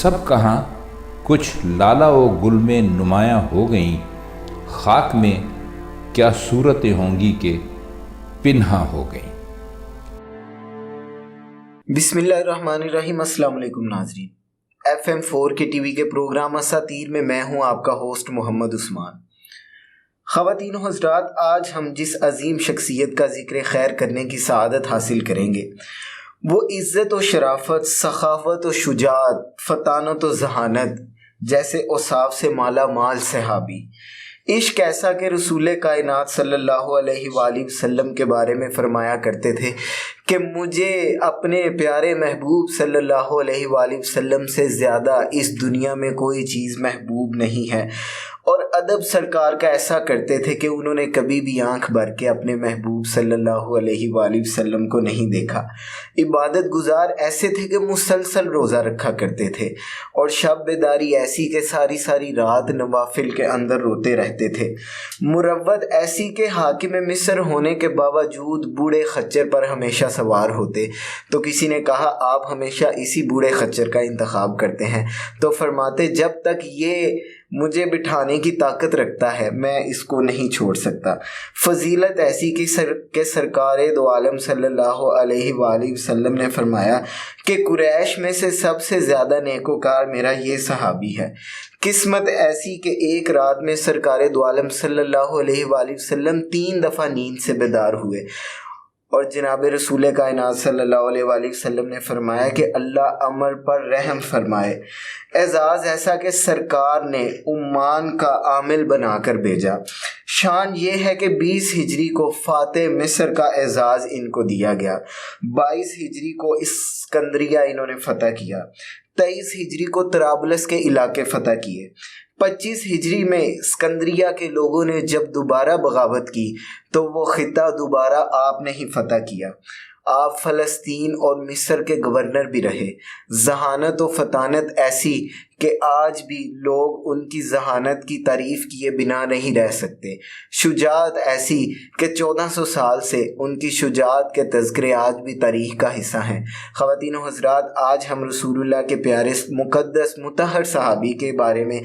سب کہاں کچھ لالا و گل میں نمایاں ہو گئیں، خاک میں کیا صورتیں ہوں گی کہ پنہاں ہو گئیں۔ بسم اللہ الرحمن الرحیم۔ السلام علیکم ناظرین، FM4 کے ٹی وی کے پروگرام اساطیر میں میں ہوں آپ کا ہوسٹ محمد عثمان۔ خواتین و حضرات، آج ہم جس عظیم شخصیت کا ذکر خیر کرنے کی سعادت حاصل کریں گے وہ عزت و شرافت، سخاوت و شجاعت، فطانت و ذہانت جیسے اوصاف سے مالا مال صحابی، عشق ایسا کہ رسول کائنات صلی اللہ علیہ وآلہ وسلم کے بارے میں فرمایا کرتے تھے کہ مجھے اپنے پیارے محبوب صلی اللہ علیہ وآلہ وسلم سے زیادہ اس دنیا میں کوئی چیز محبوب نہیں ہے، اور ادب سرکار کا ایسا کرتے تھے کہ انہوں نے کبھی بھی آنکھ بھر کے اپنے محبوب صلی اللہ علیہ وآلہ وسلم کو نہیں دیکھا۔ عبادت گزار ایسے تھے کہ مسلسل روزہ رکھا کرتے تھے، اور شب بیداری ایسی کہ ساری ساری رات نوافل کے اندر روتے رہتے تھے۔ مروت ایسی کہ حاکم مصر ہونے کے باوجود بوڑھے خچر پر ہمیشہ سوار ہوتے، تو کسی نے کہا آپ ہمیشہ اسی بوڑھے خچر کا انتخاب کرتے ہیں، تو فرماتے جب تک یہ مجھے بٹھانے کی طاقت رکھتا ہے میں اس کو نہیں چھوڑ سکتا۔ فضیلت ایسی کہ سرکار دو عالم صلی اللہ علیہ وآلہ وسلم نے فرمایا کہ قریش میں سے سب سے زیادہ نیکوکار میرا یہ صحابی ہے۔ قسمت ایسی کہ ایک رات میں سرکار دو عالم صلی اللہ علیہ وآلہ وسلم 3 دفعہ نیند سے بیدار ہوئے، اور جناب رسول کائنات صلی اللہ علیہ وآلہ وسلم نے فرمایا کہ اللہ عمر پر رحم فرمائے۔ اعزاز ایسا کہ سرکار نے عمان کا عامل بنا کر بھیجا۔ شان یہ ہے کہ 20 ہجری کو فاتح مصر کا اعزاز ان کو دیا گیا، 22 ہجری کو اسکندریہ انہوں نے فتح کیا، 23 ہجری کو طرابلس کے علاقے فتح کیے، 25 ہجری میں اسکندریہ کے لوگوں نے جب دوبارہ بغاوت کی تو وہ خطہ دوبارہ آپ نے ہی فتح کیا۔ آپ فلسطین اور مصر کے گورنر بھی رہے۔ ذہانت و فطانت ایسی کہ آج بھی لوگ ان کی ذہانت کی تعریف کیے بنا نہیں رہ سکتے۔ شجاعت ایسی کہ 1400 سال سے ان کی شجاعت کے تذکرے آج بھی تاریخ کا حصہ ہیں۔ خواتین و حضرات، آج ہم رسول اللہ کے پیارے مقدس مطہر صحابی کے بارے میں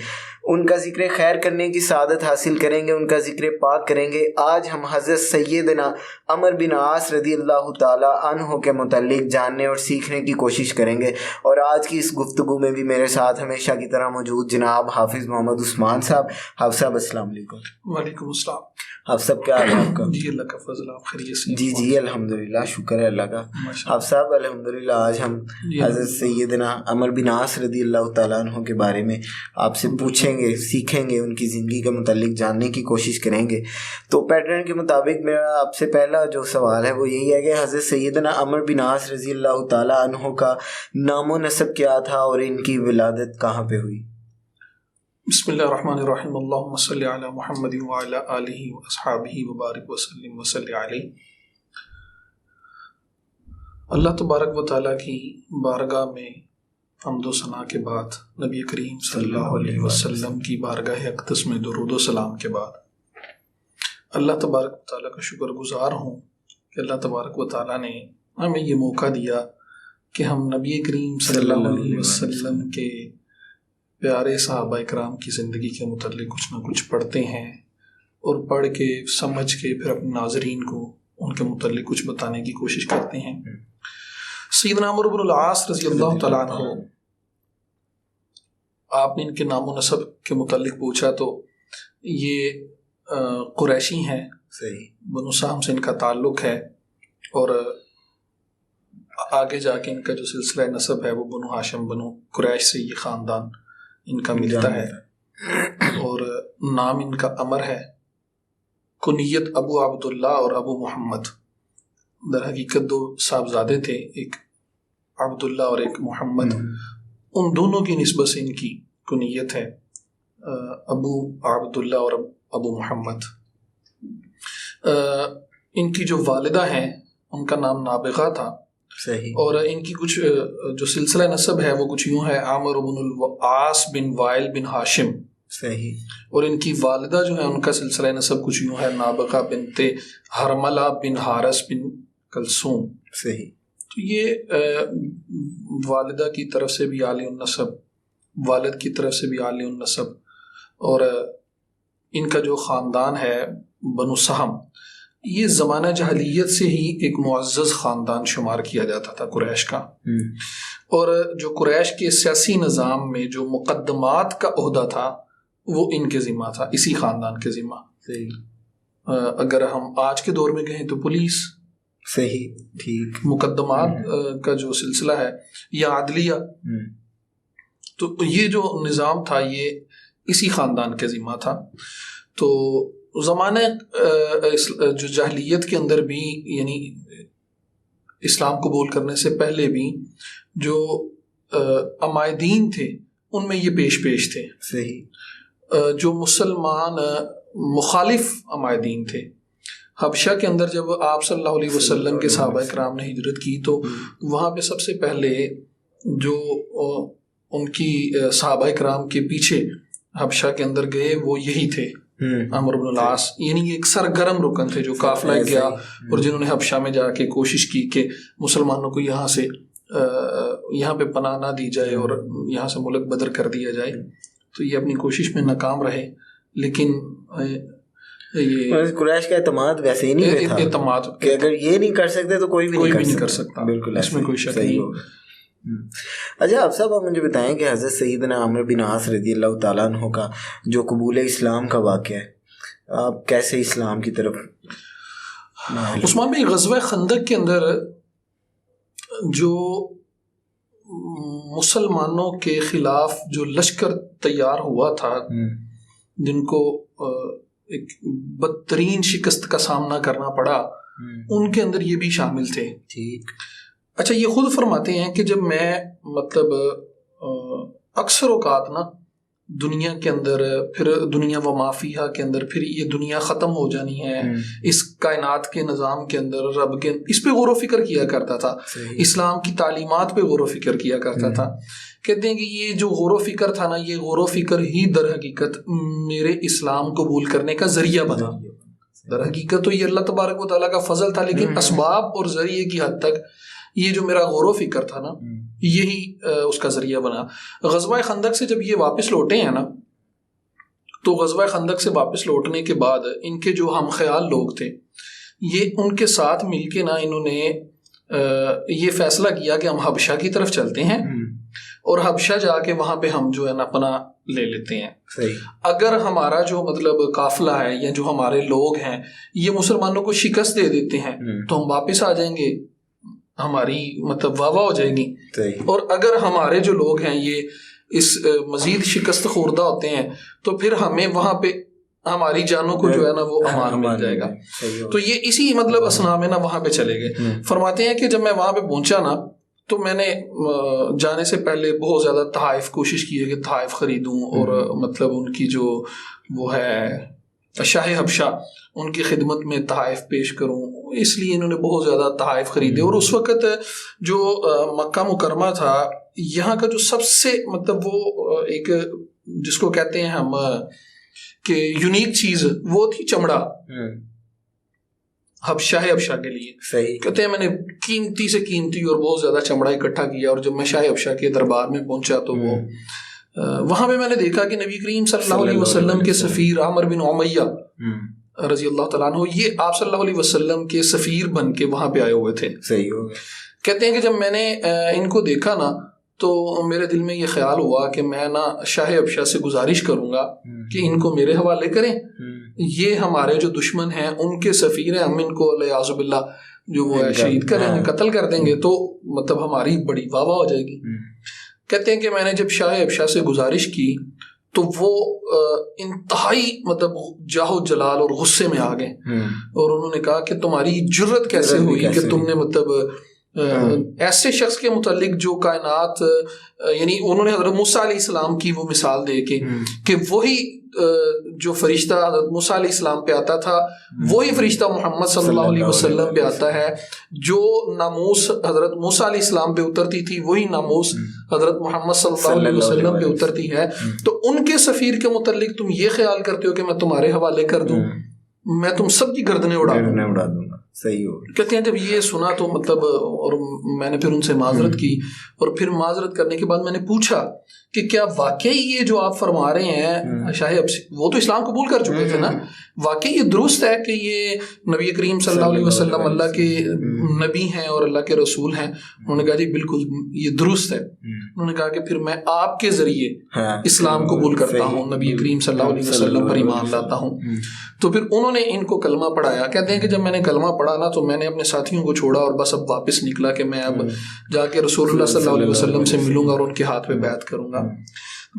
ان کا ذکر خیر کرنے کی سعادت حاصل کریں گے، ان کا ذکر پاک کریں گے۔ آج ہم حضرت سیدنا عمر بن عاص رضی اللہ تعالی عنہ کے متعلق جاننے اور سیکھنے کی کوشش کریں گے، اور آج کی اس گفتگو میں بھی میرے ساتھ ہمیشہ کی طرح موجود جناب حافظ محمد عثمان صاحب۔ حافظ صاحب السلام علیکم۔ وعلیکم السلام۔ حافظ صاحب کیا حال ہے آپ کا؟ جی اللہ کا فضل، آپ خیریت سے؟ جی الحمدللہ، شکر ہے اللہ کا۔ حافظ صاحب الحمدللہ آج ہم حضرت سیدنا عمر بن عاص رضی اللہ تعالیٰ عنہ کے بارے میں آپ سے پوچھیں گے، سیکھیں گے، ان کی زندگی کے متعلق جاننے کی کوشش کریں گے۔ تو پیٹرن کے مطابق میرا آپ سے پہلا جو سوال ہے وہ یہی ہے کہ حضرت سیدنا عمر بن عاص رضی اللہ تعالیٰ عنہ کا نام و نسب کیا تھا اور ان کی ولادت کہاں پہ ہوئی؟ بسم اللہ الرحمن الرحیم، اللہم صلی علی محمد وعلی آلہ واصحابہ وبارک وسلم وصلی علیہ۔ اللہ تبارک و تعالیٰ کی بارگاہ میں حمد و ثنا کے بعد، نبی کریم صلی اللہ علیہ وسلم کی بارگاہ اقدس میں درود و سلام کے بعد اللہ تبارک و تعالیٰ کا شکر گزار ہوں کہ اللہ تبارک و تعالیٰ نے ہمیں یہ موقع دیا کہ ہم نبی کریم صلی اللہ علیہ وسلم کے پیارے صحابہ اکرام کی زندگی کے متعلق کچھ نہ کچھ پڑھتے ہیں، اور پڑھ کے سمجھ کے پھر اپنے ناظرین کو ان کے متعلق کچھ بتانے کی کوشش کرتے ہیں۔ سیدنا عمر بن العاص رضی اللہ تعالیٰ عنہ، آپ نے ان کے نام و نسب کے متعلق پوچھا تو یہ قریشی ہیں، بنو سہم سے ان کا تعلق ہے، اور آگے جا کے ان کا جو سلسلہ نسب ہے وہ بنو ہاشم بنو قریش سے یہ خاندان ان کا ملتا ہے، اور نام ان کا عمر ہے، کنیت ابو عبداللہ اور ابو محمد۔ در حقیقت 2 صاحبزادے تھے، ایک عبداللہ اور ایک محمد، ان دونوں کی نسبت سے ان کی کنیت ہے ابو عبداللہ اور ابو محمد۔ ان کی جو والدہ ہیں ان کا نام نابغہ تھا، اور ان کی کچھ جو سلسلہ نسب ہے وہ کچھ یوں ہے، عامر بن العاص بن وائل بن ہاشم، اور ان کی والدہ جو ہے ان کا سلسلہ نسب کچھ یوں ہے، نابغہ بنت حرملہ بن حارث بن کلثوم۔ تو یہ والدہ کی طرف سے بھی عالی النسب والد کی طرف سے بھی عالی النسب، اور ان کا جو خاندان ہے بنو سہم، یہ زمانہ جاہلیت سے ہی ایک معزز خاندان شمار کیا جاتا تھا قریش کا، اور جو قریش کے سیاسی نظام میں جو مقدمات کا عہدہ تھا وہ ان کے ذمہ تھا، اسی خاندان کے ذمہ۔ اگر ہم آج کے دور میں کہیں تو پولیس، صحیح، ٹھیک، مقدمات کا جو سلسلہ ہے یا عدلیہ، تو یہ جو نظام تھا یہ اسی خاندان کے ذمہ تھا۔ تو زمانہ جو جاہلیت کے اندر بھی، یعنی اسلام قبول کرنے سے پہلے بھی، جو عمائدین تھے ان میں یہ پیش تھے۔ صحیح۔ جو مسلمان مخالف عمائدین تھے، حبشہ کے اندر جب آپ صلی اللہ علیہ وسلم کے صحابہ کرام نے ہجرت کی تو وہاں پہ سب سے پہلے جو ان کی صحابہ کرام کے پیچھے حبشہ کے اندر گئے وہ یہی تھے، عمرو بن العاص، یعنی ایک سرگرم رکن تھے جو قافلہ گیا اور جنہوں نے حبشہ میں جا کے کوشش کی کہ مسلمانوں کو یہاں پہ پناہ نہ دی جائے اور یہاں سے ملک بدر کر دیا جائے، تو یہ اپنی کوشش میں ناکام رہے۔ لیکن قریش کا اعتماد ویسے ہی نہیں تھا، اعتماد کہ اگر یہ نہیں کر سکتے تو کوئی بھی نہیں کر سکتا، بالکل، اس میں کوئی شک نہیں۔ اچھا آپ صاحب، آپ مجھے بتائیں کہ حضرت سیدنا عمرو بن عاص رضی اللہ تعالیٰ عنہ کا جو قبول اسلام کا واقعہ ہے، آپ کیسے اسلام کی طرف؟ عثمان بھائی، غزوہ خندق کے اندر جو مسلمانوں کے خلاف جو لشکر تیار ہوا تھا، جن کو ایک بدترین شکست کا سامنا کرنا پڑا، ان کے اندر یہ بھی شامل تھے۔ ٹھیک۔ اچھا، یہ خود فرماتے ہیں کہ جب میں مطلب اکثر اوقات نا دنیا کے اندر، پھر دنیا و ما فیہا کے اندر، پھر یہ دنیا ختم ہو جانی ہے، اس کائنات کے نظام کے اندر رب کے، اس پہ غور و فکر کیا کرتا تھا، اسلام کی تعلیمات پہ غور و فکر کیا کرتا تھا۔ کہتے ہیں کہ یہ جو غور و فکر تھا نا، یہ غور و فکر ہی در حقیقت میرے اسلام قبول کرنے کا ذریعہ بنا۔ در حقیقت تو یہ اللہ تبارک و تعالیٰ کا فضل تھا، لیکن اسباب اور ذریعے کی حد تک یہ جو میرا غور و فکر تھا نا، یہی اس کا ذریعہ بنا۔ غزوہ خندق سے جب یہ واپس لوٹے ہیں نا، تو غزوہ خندق سے واپس لوٹنے کے بعد ان کے جو ہم خیال لوگ تھے، یہ ان کے ساتھ مل کے نا انہوں نے یہ فیصلہ کیا کہ ہم حبشہ کی طرف چلتے ہیں اور حبشہ جا کے وہاں پہ ہم جو ہے نا پناہ لے لیتے ہیں۔ اگر ہمارا جو مطلب قافلہ ہے یا جو ہمارے لوگ ہیں یہ مسلمانوں کو شکست دے دیتے ہیں تو ہم واپس آ جائیں گے، ہماری مطلب واہ ہو جائے گی، اور اگر ہمارے جو لوگ ہیں یہ اس مزید شکست خوردہ ہوتے ہیں تو پھر ہمیں وہاں پہ ہماری جانوں کو جو ہے نا وہ امان مل جائے گا۔ تو یہ اسی مطلب اسنا میں نا وہاں پہ چلے گئے۔ فرماتے ہیں کہ جب میں وہاں پہ پہنچا نا تو میں نے جانے سے پہلے بہت زیادہ تحائف کوشش کی ہے کہ تحائف خریدوں اور مطلب ان کی جو وہ ہے شاہ حبشہ ان کی خدمت میں تحائف پیش کروں، اس لیے انہوں نے بہت زیادہ تحائف خریدے۔ اور اس وقت جو مکہ مکرمہ تھا، یہاں کا جو سب سے مطلب وہ ایک جس کو کہتے ہیں ہم کہ یونیک چیز، وہ تھی چمڑا، حبشہ کے لیے۔ صحیح کہتے ہیں میں نے قیمتی سے قیمتی اور بہت زیادہ چمڑا اکٹھا کیا، اور جب میں شاہ حبشہ کے دربار میں پہنچا تو وہ وہاں پہ میں نے دیکھا کہ نبی کریم صلی اللہ علیہ وسلم کے سفیر عامر بن امیہ رضی اللہ تعالیٰ عنہ، یہ آپ صلی اللہ علیہ وسلم کے سفیر بن کے وہاں پہ آئے ہوئے تھے۔ صحیح ہو گیا۔ کہتے ہیں کہ جب میں نے ان کو دیکھا نا تو میرے دل میں یہ خیال ہوا کہ میں نا شاہ حبشہ سے گزارش کروں گا کہ ان کو میرے حوالے کریں، یہ ہمارے جو دشمن ہیں ان کے سفیر ہیں، ہم ان کو والعیاذ باللہ جو وہ ہے شہید کریں گے، قتل کر دیں گے، تو مطلب ہماری بڑی واہ واہ ہو جائے گی۔ کہتے ہیں کہ میں نے جب شاہ حبشہ سے گزارش کی تو وہ انتہائی مطلب جاہ و جلال اور غصے میں آ گئے، اور انہوں نے کہا کہ تمہاری جرت کیسے ہوئی کہ تم نے مطلب ایسے شخص کے متعلق جو کائنات، یعنی انہوں نے حضرت موسیٰ علیہ السلام کی وہ مثال دے کے کہ وہی جو فرشتہ حضرت موسیٰ علیہ السلام پہ آتا تھا وہی فرشتہ محمد صلی اللہ علیہ وسلم پہ آتا ہے، جو ناموس حضرت موسیٰ علیہ السلام پہ اترتی تھی وہی ناموس حضرت محمد صلی اللہ علیہ وسلم پہ اترتی ہے، تو ان کے سفیر کے متعلق تم یہ خیال کرتے ہو کہ میں تمہارے حوالے کر دوں، میں تم سب کی گردنیں اڑا دوں گا۔ صحیح ہو. کہتے ہیں جب یہ سنا تو مطلب اور میں نے پھر ان سے معذرت کی, اور پھر معذرت کرنے کے بعد میں نے پوچھا کہ کیا واقعی یہ جو آپ فرما رہے ہیں شاہ اب وہ تو اسلام قبول کر چکے تھے نا, واقعی یہ درست ہے کہ یہ نبی کریم صلی اللہ علیہ وسلم اللہ کے نبی ہیں اور اللہ کے رسول ہیں؟ انہوں نے کہا جی بالکل یہ درست ہے. انہوں نے کہا کہ پھر میں آپ کے ذریعے اسلام قبول کرتا ہوں, نبی کریم صلی اللہ علیہ وسلم پر ایمان لاتا ہوں. تو پھر انہوں نے ان کو کلمہ پڑھایا. کہتے ہیں کہ جب میں نے کلمہ پڑھا نا تو میں نے اپنے ساتھیوں کو چھوڑا اور بس اب واپس نکلا کہ میں اب جا کے رسول اللہ صلی اللہ علیہ وسلم سے ملوں گا اور ان کے ہاتھ پہ بیعت کروں گا.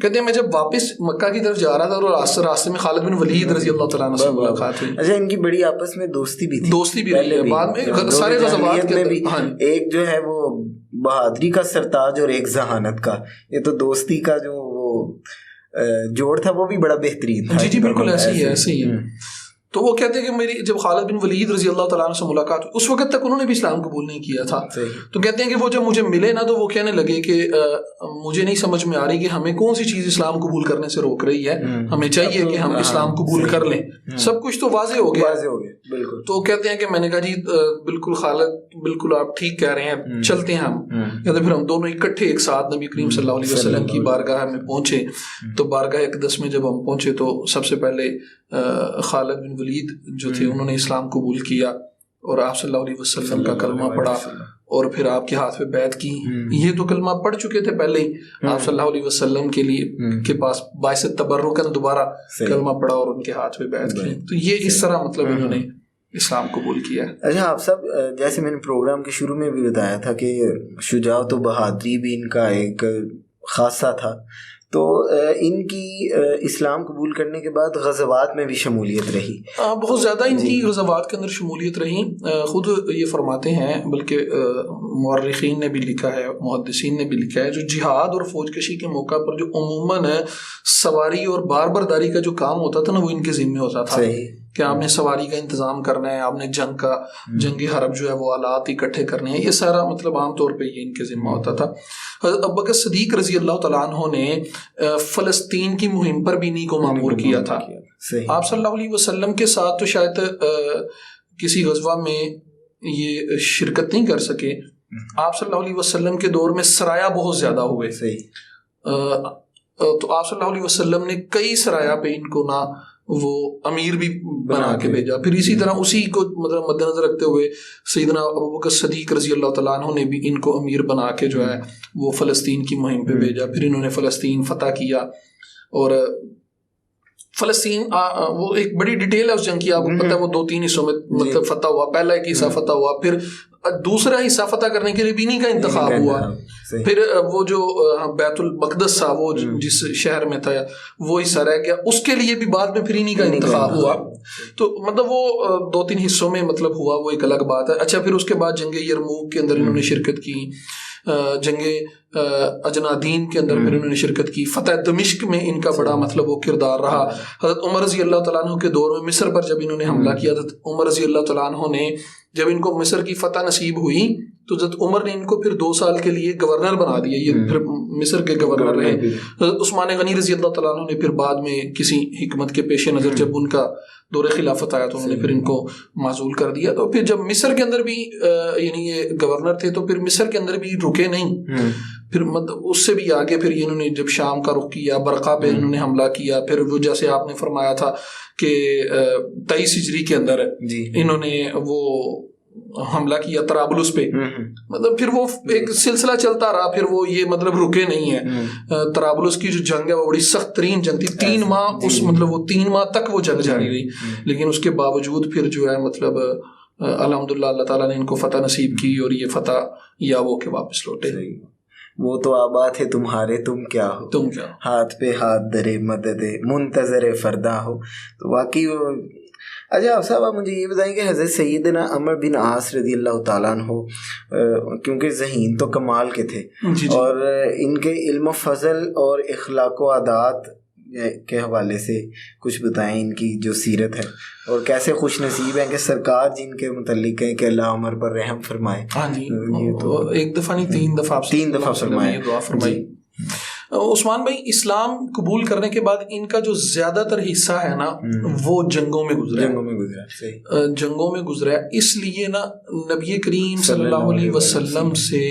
کہتے ہیں میں جب واپس مکہ کی طرف جا رہا تھا اور راستے میں خالد بن ولید رضی اللہ تعالیٰ عنہ سے ملاقات ہوئی. اچھا, ان کی بڑی آپس میں دوستی بھی رہی ہے بعد میں سارے غزوات میں بھی. ایک جو ہے وہ بہادری کا سرتاج اور ایک ذہانت کا, یہ تو دوستی کا جو وہ جوڑ تھا وہ بھی بڑا بہترین تھا. جی جی بالکل ایسے ہی ہے. تو وہ کہتے ہیں کہ میری جب خالد بن ولید رضی اللہ تعالیٰ عنہ سے ملاقات ہوئی اس وقت تک انہوں نے بھی اسلام قبول نہیں کیا تھا. تو کہتے ہیں کہ وہ جب مجھے ملے نا تو وہ کہنے لگے کہ مجھے نہیں سمجھ میں آ رہی کہ ہمیں کون سی چیز اسلام قبول کرنے سے روک رہی ہے, ہمیں چاہیے کہ ہم اسلام قبول کر لیں, سب کچھ تو واضح ہو گیا. بالکل. تو کہتے ہیں کہ میں نے کہا جی بالکل خالد بالکل آپ ٹھیک کہہ رہے ہیں, چلتے ہیں ہم. کہتے پھر ہم دونوں اکٹھے ایک ساتھ نبی کریم صلی اللہ علیہ وسلم کی بارگاہ میں پہنچے. تو بارگاہ اقدس میں جب ہم پہنچے تو سب سے پہلے خالد بن ولید جو تھے انہوں نے اسلام قبول کیا اور آپ صلی اللہ علیہ وسلم کا کلمہ پڑھا اور پھر آپ کے ہاتھ پہ بیعت کی. یہ تو کلمہ پڑھ چکے تھے پہلے ہی, آپ صلی اللہ علیہ وسلم کے لیے کے پاس باعث تبرکن دوبارہ کلمہ پڑھا اور ان کے ہاتھ پہ بیعت کی. تو یہ اس طرح مطلب انہوں نے اسلام قبول کیا. اچھا آپ سب, جیسے میں نے پروگرام کے شروع میں بھی بتایا تھا کہ شجاعت و بہادری بھی ان کا ایک خاصہ تھا, تو ان کی اسلام قبول کرنے کے بعد غزوات میں بھی شمولیت رہی. بہت زیادہ ان کی غزوات کے اندر شمولیت رہی. خود یہ فرماتے ہیں, بلکہ مورخین نے بھی لکھا ہے, محدثین نے بھی لکھا ہے, جو جہاد اور فوج کشی کے موقع پر جو عموماً سواری اور باربرداری کا جو کام ہوتا تھا نا وہ ان کے ذمہ ہوتا تھا. کہ آپ نے سواری کا انتظام کرنا ہے, آپ نے جنگی حرب جو ہے وہ آلات اکٹھے کرنے ہیں, یہ سارا مطلب عام طور پہ یہ ان کے ذمہ ہوتا تھا. حضرت ابوبکر صدیق رضی اللہ تعالیٰ عنہ نے فلسطین کی مہم پر بھی انہیں کو مامور کیا تھا. آپ صلی اللہ علیہ وسلم کے ساتھ تو شاید کسی غزوہ میں یہ شرکت نہیں کر سکے. آپ صلی اللہ علیہ وسلم کے دور میں سرایا بہت زیادہ ہوئے. تو آپ صلی اللہ علیہ وسلم نے کئی سرایا پہ ان کو نہ وہ امیر بھی بنا کے بھیجا. پھر اسی طرح اسی کو مطلب مد نظر رکھتے ہوئے سیدنا ابوبکر صدیق رضی اللہ تعالیٰ عنہ نے بھی ان کو امیر بنا کے جو ہے وہ فلسطین کی مہم پہ بھیجا. پھر انہوں نے فلسطین فتح کیا, اور فلسطین وہ ایک بڑی ڈیٹیل ہے اس جنگ کی, آپ کو پتہ ہے وہ 2-3 حصوں میں مطلب فتح ہوا. پہلا ایک حصہ فتح ہوا, پھر دوسرا حصہ فتح کرنے کے لیے بھی انہیں کا انتخاب ہوا. پھر وہ جو بیت المقدس تھا وہ جس شہر میں تھا وہ حصہ رہ گیا, اس کے لیے بھی بعد میں پھر انہیں کا انتخاب ہوا. تو مطلب وہ 2-3 حصوں میں مطلب ہوا, وہ ایک الگ بات ہے. اچھا, پھر اس کے بعد جنگ یرموک کے اندر انہوں نے شرکت کی, جنگ اجنادین کے اندر پھر انہوں نے شرکت کی. فتح دمشق میں ان کا بڑا مطلب وہ کردار رہا. حضرت عمر رضی اللہ تعالیٰ عنہ کے دور میں مصر پر جب انہوں نے حملہ کیا, حضرت عمر رضی اللہ تعالیٰ عنہ نے جب ان کو مصر کی فتح نصیب ہوئی تو حضرت عمر نے ان کو پھر 2 سال کے لیے گورنر بنا دیا, یہ پھر مصر کے گورنر رہے. حضرت عثمان غنی رضی اللہ تعالیٰ عنہ نے پھر بعد میں کسی حکمت کے پیش نظر جب ان کا دور خلافت آیا تو انہوں نے پھر ان کو معزول کر دیا. تو پھر جب مصر کے اندر بھی یعنی یہ گورنر تھے تو پھر مصر کے اندر بھی رکے نہیں, پھر اس سے بھی آگے پھر انہوں نے جب شام کا رخ کیا, برقہ پہ انہوں نے حملہ کیا. پھر وہ جیسے آپ نے فرمایا تھا کہ 23 ہجری کے اندر انہوں نے وہ حملہ کیا طرابلس پہ, مطلب پھر وہ ایک سلسلہ چلتا رہا, پھر وہ یہ مطلب رکے نہیں ہے. طرابلس کی جو جنگ ہے وہ بڑی سخت ترین جنگ تھی, 3 ماہ اس مطلب وہ 3 ماہ تک وہ جنگ جاری رہی, لیکن اس کے باوجود پھر جو ہے مطلب الحمدللہ اللہ تعالیٰ نے ان کو فتح نصیب کی اور یہ فتح یا وہ کے واپس لوٹے. وہ تو آباد ہے تمہارے تم کیا ہو, تم کیا ہاتھ پہ ہاتھ درے مدد منتظر فردا ہو. تو واقعی وہ. اچھا آپ صاحب, آپ مجھے یہ بتائیں کہ حضرت سیدنا عمر بن عاص رضی اللہ تعالیٰ عنہ کیونکہ ذہین تو کمال کے تھے, اور ان کے علم و فضل اور اخلاق و عادات کے حوالے سے کچھ بتائیں, ان کی جو سیرت ہے اور کیسے خوش نصیب ہیں کہ سرکار جن کے متعلق ہے کہ اللہ عمر پر رحم فرمائے. ہاں جی, یہ تو ایک دفعہ نہیں 3 دفعہ فرمائے. عثمان بھائی اسلام قبول کرنے کے بعد ان کا جو زیادہ تر حصہ ہے نا وہ جنگوں میں گزرا ہے. اس لیے نا نبی کریم صلی اللہ علیہ وسلم سے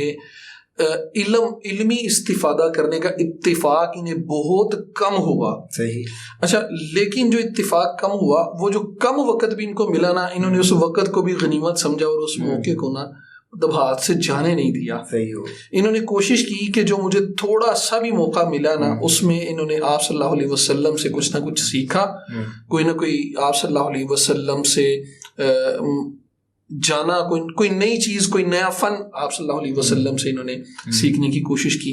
علمی استفادہ کرنے کا اتفاق انہیں بہت کم ہوا. اچھا لیکن جو اتفاق کم ہوا وہ جو کم وقت بھی ان کو ملا نا انہوں نے اس وقت کو بھی غنیمت سمجھا اور اس موقع کو نا ہاتھ سے جانے نہیں دیا. انہوں نے کوشش کی کہ جو مجھے تھوڑا سا بھی موقع ملا نا اس میں انہوں نے آپ صلی اللہ علیہ وسلم سے کچھ نہ کچھ سیکھا, کوئی نہ کوئی آپ صلی اللہ علیہ وسلم سے جانا, کوئی نئی چیز, کوئی نیا فن آپ صلی اللہ علیہ وسلم سے انہوں نے سیکھنے کی کوشش کی.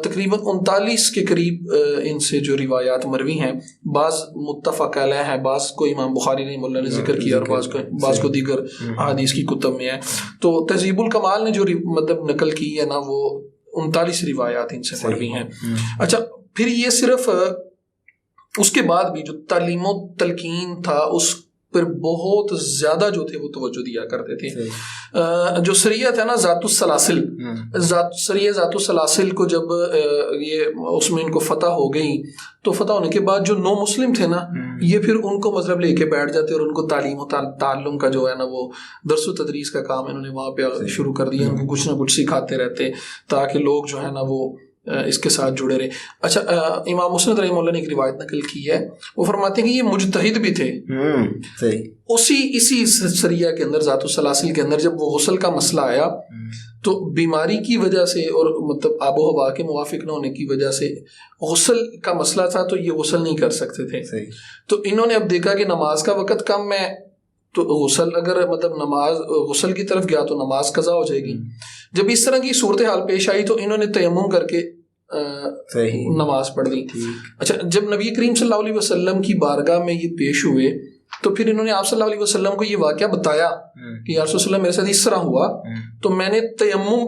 تقریباً 39 کے قریب ان سے جو روایات مروی ہیں, بعض متفق علیہ ہیں, بعض کو امام بخاری رحمہ اللہ نے ذکر کیا اور بعض کو دیگر احادیث کی کتب میں ہے. تو تہذیب الکمال نے جو مطلب نقل کی ہے نا وہ 39 روایات ان سے مروی ہیں. اچھا پھر یہ صرف اس کے بعد بھی جو تعلیم و تلقین تھا اس پر بہت زیادہ جو تھے وہ توجہ دیا کرتے تھے. جو سریہ تھا نا ذات السلاسل, سریہ ذات السلاسل کو جب یہ اس میں ان کو فتح ہو گئی تو فتح ہونے کے بعد جو نو مسلم تھے نا یہ پھر ان کو مطلب لے کے بیٹھ جاتے اور ان کو تعلیم و تعلم کا جو ہے نا وہ درس و تدریس کا کام انہوں نے وہاں پہ شروع کر دیا. ان کو کچھ نہ کچھ سکھاتے رہتے تاکہ لوگ جو ہے نا وہ اس کے ساتھ جڑے رہے. اچھا امام مسند رحمہ اللہ نے ایک روایت نقل کی ہے, وہ فرماتے ہیں کہ یہ مجتہد بھی تھے. اسی سریہ کے اندر ذات السلاسل کے اندر جب وہ غسل کا مسئلہ آیا تو بیماری کی وجہ سے اور مطلب آب و ہوا کے موافق نہ ہونے کی وجہ سے غسل کا مسئلہ تھا تو یہ غسل نہیں کر سکتے تھے. تو انہوں نے اب دیکھا کہ نماز کا وقت کم ہے تو غسل اگر مطلب نماز غسل کی طرف گیا تو نماز قضا ہو جائے گی. جب اس طرح کی صورتحال پیش آئی تو انہوں نے تیمم کر کے نماز پڑھ لی. اچھا جب نبی کریم صلی اللہ علیہ وسلم کی بارگاہ میں یہ پیش ہوئے تو پھر انہوں نے آپ صلی اللہ علیہ وسلم کو یہ واقعہ بتایا کہ یا رسول اللہ میرے ساتھ اس طرح ہوا تو میں نے تیمم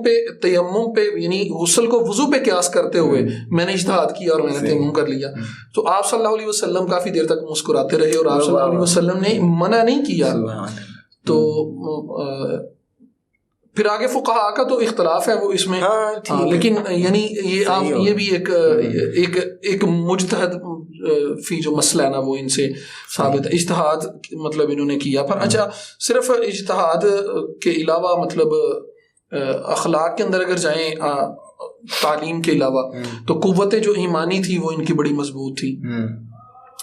پہ یعنی غسل کو وضو پہ قیاس کرتے ہوئے میں نے اجتہاد کیا اور میں نے تیمم کر لیا. تو آپ صلی اللہ علیہ وسلم کافی دیر تک مسکراتے رہے اور آپ صلی اللہ علیہ وسلم نے منع نہیں کیا. پھر آگے فقہاء کا تو اختلاف ہے وہ اس میں, لیکن یعنی یہ بھی ایک مجتہد فی جو مسئلہ ہے نا وہ ان سے ثابت ہے. اجتہاد مطلب انہوں نے کیا. پر اچھا صرف اجتہاد کے علاوہ مطلب اخلاق کے اندر اگر جائیں تعلیم کے علاوہ تو قوت جو ایمانی تھی وہ ان کی بڑی مضبوط تھی.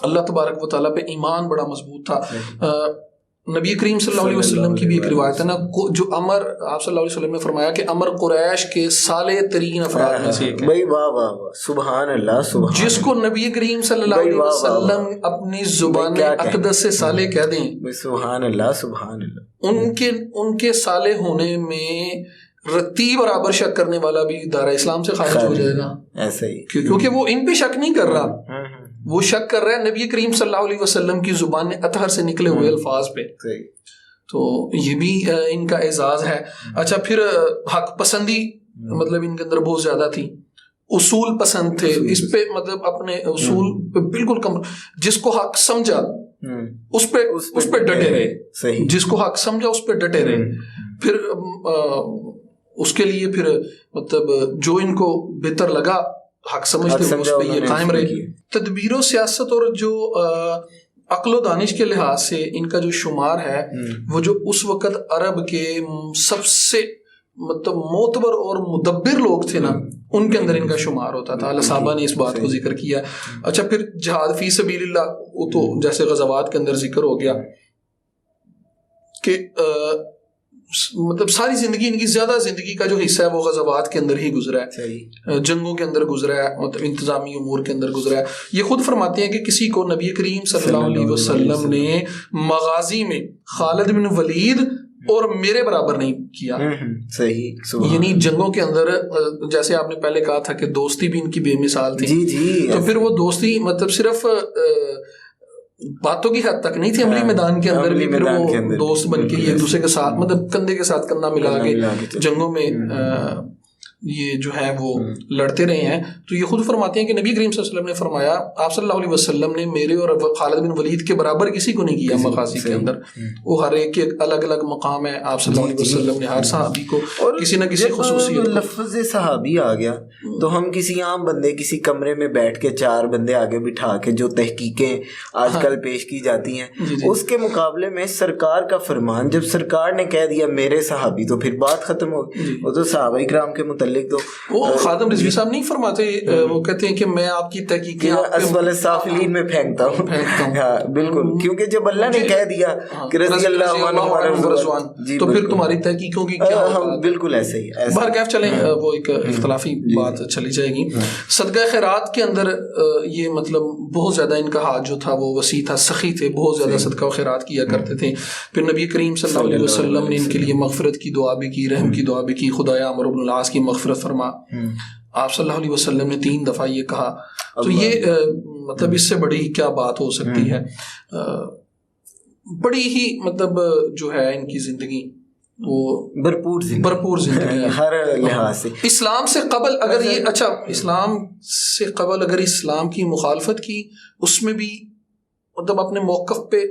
اللہ تبارک و تعالیٰ پہ ایمان بڑا مضبوط تھا. نبی کریم صلی اللہ علیہ وسلم کی بھی ایک روایت ہے نا جو عمر آپ صلی اللہ علیہ وسلم نے فرمایا کہ عمر قریش کے صالح ترین افراد میں سے ایک ہے. سبحان اللہ, جس کو نبی کریم صلی اللہ علیہ وسلم اپنی زبان اقدس سے صالح کہہ دیں, سبحان اللہ سبحان اللہ, ان کے صالح ہونے میں رتی برابر شک کرنے والا بھی دارہ اسلام سے خارج ہو جائے گا. ایسا ہی کیونکہ وہ ان پہ شک نہیں کر رہا, وہ شک کر رہا ہے نبی کریم صلی اللہ علیہ وسلم کی زبان اطہر سے نکلے ہوئے الفاظ پہ. تو یہ بھی ان کا اعزاز ہے. اچھا پھر حق پسندی مطلب ان کے اندر بہت زیادہ تھی, اصول پسند تھے, اس پہ مطلب اپنے اصول پہ بالکل کم, جس کو حق سمجھا اس پہ ڈٹے رہے, جس کو حق سمجھا اس پہ ڈٹے رہے. پھر اس کے لیے پھر مطلب جو ان کو بہتر لگا حق سمجھتے ہوئے اس پہ یہ قائم رہے. تدبیر و سیاست اور جو عقل و دانش کے لحاظ سے ان کا جو شمار ہے وہ جو اس وقت عرب کے سب سے مطلب معتبر اور مدبر لوگ تھے نا ان کے اندر ان کا شمار ہوتا تھا. اللہ صحابہ نے اس بات کو ذکر کیا. اچھا پھر جہاد فی سبیل اللہ وہ تو جیسے غزوات کے اندر ذکر ہو گیا کہ مطلب ساری زندگی ان کی زیادہ زندگی کا جو حصہ ہے وہ غزوات کے اندر ہی گزرا ہے, جنگوں کے اندر گزرا ہے, مطلب انتظامی امور کے اندر گزرا ہے. یہ خود فرماتے ہیں کہ کسی کو نبی کریم صلی اللہ علیہ وسلم نے مغازی میں خالد بن ولید اور میرے برابر نہیں کیا. یعنی جنگوں کے اندر جیسے آپ نے پہلے کہا تھا کہ دوستی بھی ان کی بے مثال تھی, تو پھر وہ دوستی مطلب صرف باتوں کی حد تک نہیں تھی, عملی میدان کے اندر بھی پھر وہ دوست بن کے ایک دوسرے کے ساتھ مطلب کندھے کے ساتھ کندھا ملا کے جنگوں میں یہ جو ہے وہ لڑتے رہے ہیں. تو یہ خود فرماتے ہیں کہ نبی کریم صلی اللہ علیہ وسلم نے فرمایا آپ صلی اللہ علیہ وسلم نے میرے اور خالد بن ولید کے برابر کسی کو نہیں کیا مغازی کے اندر. وہ ہر ایک کے الگ الگ مقام ہے. آپ صلی اللہ علیہ وسلم نے ہر صحابی کو کسی نہ کسی خصوصیت. لفظ صحابی آ گیا تو ہم کسی عام بندے کسی کمرے میں بیٹھ کے 4 بندے آگے بٹھا کے جو تحقیقیں آج کل پیش کی جاتی ہیں اس کے مقابلے میں سرکار کا فرمان, جب سرکار نے کہہ دیا میرے صحابی, تو پھر بات ختم ہو گئی. وہ تو صحابہ کرام کے متعلق تو وہ خادم رضوی صاحب نہیں فرماتے, وہ کہتے ہیں کہ میں آپ کی تحقیقیں اسفل السافلین میں پھینکتا ہوں. ہاں بالکل, کیونکہ جب اللہ نے کہہ دیا کہ رضی اللہ عنہ رضوان, تو پھر تمہاری تحقیقوں کی کیا ہوگا. بالکل ایسے ہی. باہر کیف چلیں, وہ ایک اختلافی بات چلی جائے گی. صدقہ خیرات کے اندر یہ مطلب بہت زیادہ ان کا ہاتھ جو تھا وہ وسیع تھا, سخی تھے, بہت زیادہ صدقہ و خیرات کیا کرتے تھے. پھر نبی کریم صلی اللہ علیہ وسلم نے ان کے لیے مغفرت کی دعا بھی کی, رحم کی دعا بھی کی, خدایا عمرو بن العاص کی مغفرت فرما. آپ صلی اللہ علیہ وسلم نے 3 دفعہ یہ کہا. تو یہ مطلب اس سے بڑی کیا بات ہو سکتی ہے. بڑی ہی مطلب جو ہے ان کی زندگی وہ بھرپور زندگی ہر لحاظ سے. اسلام سے قبل اگر یہ اچھا اسلام سے قبل اگر اسلام کی مخالفت کی, اس میں بھی مطلب اپنے موقف پہ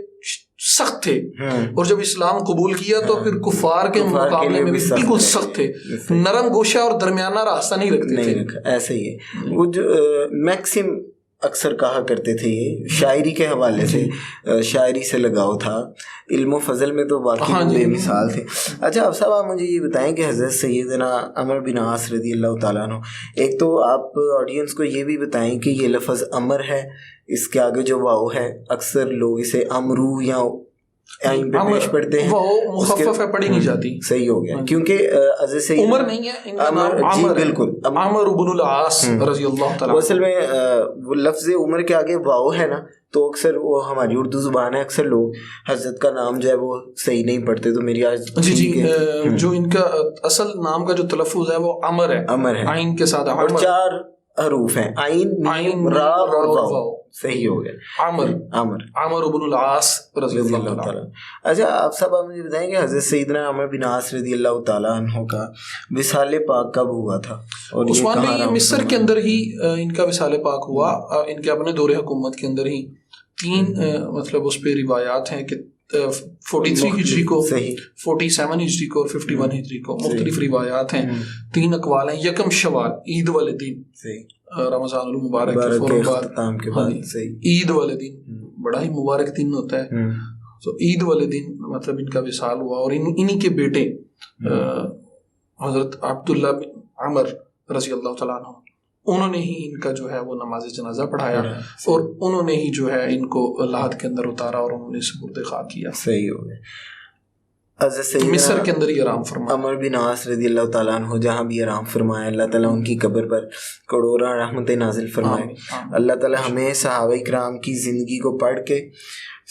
سخت تھے, اور جب اسلام قبول کیا تو پھر کفار کے مقابلے میں بھی بالکل سخت تھے, نرم گوشہ اور درمیانہ راستہ نہیں رکھتے تھے. ایسے ہی ہے. وہ جو میکسم اکثر کہا کرتے تھے, یہ شاعری کے حوالے سے, شاعری سے لگاؤ تھا, علم و فضل میں تو واقعی بے مثال تھے. اچھا اب صاحب آپ مجھے یہ بتائیں کہ حضرت سیدنا عمر بن عاص رضی اللہ تعالیٰ عنہ, ایک تو آپ آڈینس کو یہ بھی بتائیں کہ یہ لفظ امر ہے, اس کے آگے جو واو ہے اکثر لوگ اسے امرو یا عین پہ پیش پڑھتے ہیں, وہ مخفف ہے, پڑھی نہیں جاتی. صحیح ہو گیا, کیونکہ حضرت سید عمر نہیں ہے ان کا نام, عمر, بالکل عمر بن العاص رضی اللہ تعالیٰ. اصل میں وہ لفظ عمر کے آگے واو ہے نا, تو اکثر وہ ہماری اردو زبان ہے, اکثر لوگ حضرت کا نام جو ہے وہ صحیح نہیں پڑھتے. تو میری آج جو ان کا اصل نام کا جو تلفظ ہے وہ عمر ہے, عین کے ساتھ, اور 4 حروف ہیں, عین را اور واو. صحیح ہو گیا, عمر بن العاص رضی اللہ تعالیٰ. اچھا آپ سب مجھے بتائیں کہ حضرت سیدنا عمر بن عاص رضی اللہ تعالیٰ عنہ کا وصال پاک کب ہوا تھا؟ اور عثمان بھائی یہ مصر کے اندر ہی ان کا وصال پاک ہوا. ان کے اپنے دور حکومت کے اندر ہی 3 مطلب اس پہ روایات ہیں کہ 43 ہجری کو, 47 ہجری کو اور 51 ہجری کو, مختلف روایات ہیں. 3 اقوال ہیں. یکم شوال عید والے دن, رمضان المبارک کے بعد عید والے دن, بڑا ہی مبارک دن ہوتا ہے. تو عید والے دن مطلب ان کا وصال ہوا, اور انہی کے بیٹے حضرت عبداللہ بن عمر رضی اللہ تعالیٰ عنہ, انہوں نے ہی ان کا جو ہے وہ نماز جنازہ پڑھایا, اور انہوں نے ہی جو ہے ان کو لحد کے اندر اتارا, اور انہوں نے سپرد خاک کیا. صحیح ہو گیا. مصر کے اندر ہی آرام فرمایا. عمر بن عاص رضی اللہ تعالیٰ عنہ جہاں بھی آرام فرمائے, اللہ تعالیٰ ان کی قبر پر کروڑاں رحمتیں نازل فرمائے. اللہ تعالیٰ ہمیں صحابہ کرام کی زندگی کو پڑھ کے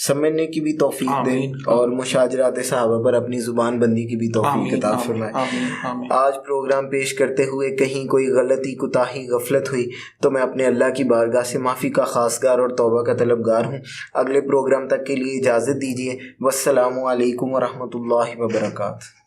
سمجھنے کی بھی توفیق دے, اور مشاجرات صحابہ پر اپنی زبان بندی کی بھی توفیق عطا فرمائے. آج پروگرام پیش کرتے ہوئے کہیں کوئی غلطی, کوتاہی, غفلت ہوئی تو میں اپنے اللہ کی بارگاہ سے معافی کا خواستگار اور توبہ کا طلبگار ہوں. اگلے پروگرام تک کے لیے اجازت دیجیے. والسلام علیکم ورحمۃ اللہ وبرکاتہ.